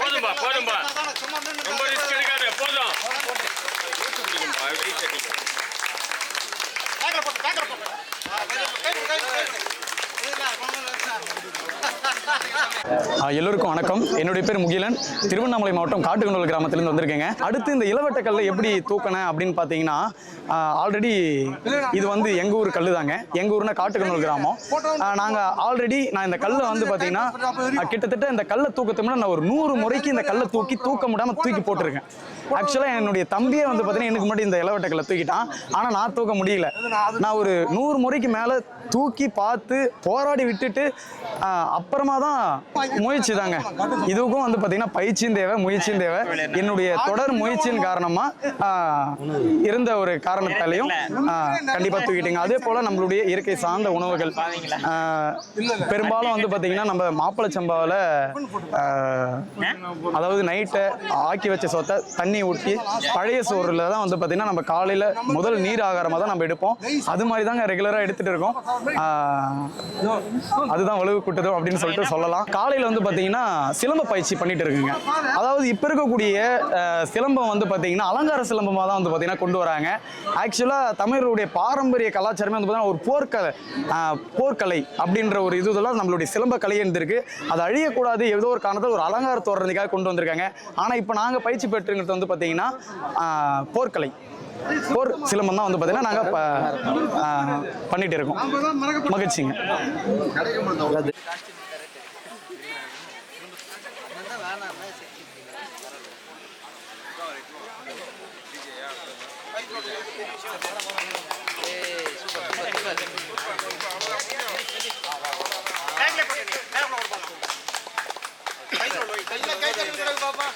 போதும்பா போதும்பா ரொம்ப ரிஸ்க் எடுக்காத போதும் எல்லோருக்கும் வணக்கம். என்னுடைய பேர் முகிலன். திருவண்ணாமலை மாவட்டம் காட்டுக்கொண்டல் கிராமத்திலிருந்து வந்திருக்கேங்க. அடுத்து இந்த இளவட்ட கல்லை எப்படி தூக்கினேன் அப்படின்னு பார்த்தீங்கன்னா, ஆல்ரெடி இது வந்து எங்கள் ஊர் கல் தாங்க. எங்கள் ஊர்னா காட்டுக்கொண்டல் கிராமம். நான் இந்த கல்லை வந்து பார்த்தீங்கன்னா கிட்டத்தட்ட இந்த கல்லை தூக்கத்துக்கு முன்னாடி நான் ஒரு 100 முறைக்கு இந்த கல்லை தூக்க முடியாமல் தூக்கி போட்டிருக்கேன். ஆக்சுவலாக என்னுடைய தம்பியே வந்து பார்த்தீங்கன்னா எனக்கு முன்னாடி இந்த இளவட்ட கல்லை தூக்கிட்டான். ஆனால் நான் தூக்க முடியல. நான் ஒரு 100 முறைக்கு மேலே தூக்கி பார்த்து போராடி விட்டுட்டு அப்புறமா தான் முயற்சி தாங்க. இதுக்கும் வந்து பார்த்தீங்கன்னா பயிற்சியும் தேவை, முயற்சியும் தேவை. என்னுடைய தொடர் முயற்சியின் காரணமாக இருந்த ஒரு காரணத்தாலையும் கண்டிப்பாக தூக்கிட்டீங்க. அதே போல் நம்மளுடைய இயற்கை சார்ந்த உணவுகள் பெரும்பாலும் வந்து பார்த்தீங்கன்னா நம்ம மாப்பிள்ளை சம்பாவில் அதாவது நைட்டை ஆக்கி வச்ச சொத்தை தண்ணி ஊற்றி பழைய சோறுல தான் வந்து பார்த்தீங்கன்னா நம்ம காலையில் முதல் நீர் ஆகாரமாக தான் நம்ம எடுப்போம். அது மாதிரி தாங்க ரெகுலராக எடுத்துகிட்டு இருக்கோம். அதுதான் உழவு கூட்டுதல் அப்படின்னு சொல்லிட்டு சொல்லலாம். காலையில் வந்து பார்த்தீங்கன்னா சிலம்ப பயிற்சி பண்ணிட்டு இருக்குங்க. அதாவது இப்போ இருக்கக்கூடிய சிலம்பம் வந்து பார்த்தீங்கன்னா அலங்கார சிலம்பமாக தான் வந்து பார்த்தீங்கன்னா கொண்டு வராங்க. ஆக்சுவலாக தமிழருடைய பாரம்பரிய கலாச்சாரமே வந்து பார்த்தீங்கன்னா ஒரு போர்க்கலை அப்படின்ற ஒரு இதெல்லாம் நம்மளுடைய சிலம்ப கலை இருந்திருக்கு. அது அழியக்கூடாது, ஏதோ ஒரு காரணத்தில் ஒரு அலங்கார தோறதுக்காக கொண்டு வந்திருக்காங்க. ஆனால் இப்போ நாங்கள் பயிற்சி பெற்றுங்கிறது வந்து பார்த்தீங்கன்னா போர்க்கலை, போர் சிலம்பம் தான் வந்து பார்த்தீங்கன்னா நாங்கள் பண்ணிட்டு இருக்கோம். மகிழ்ச்சிங்க. பாப்பா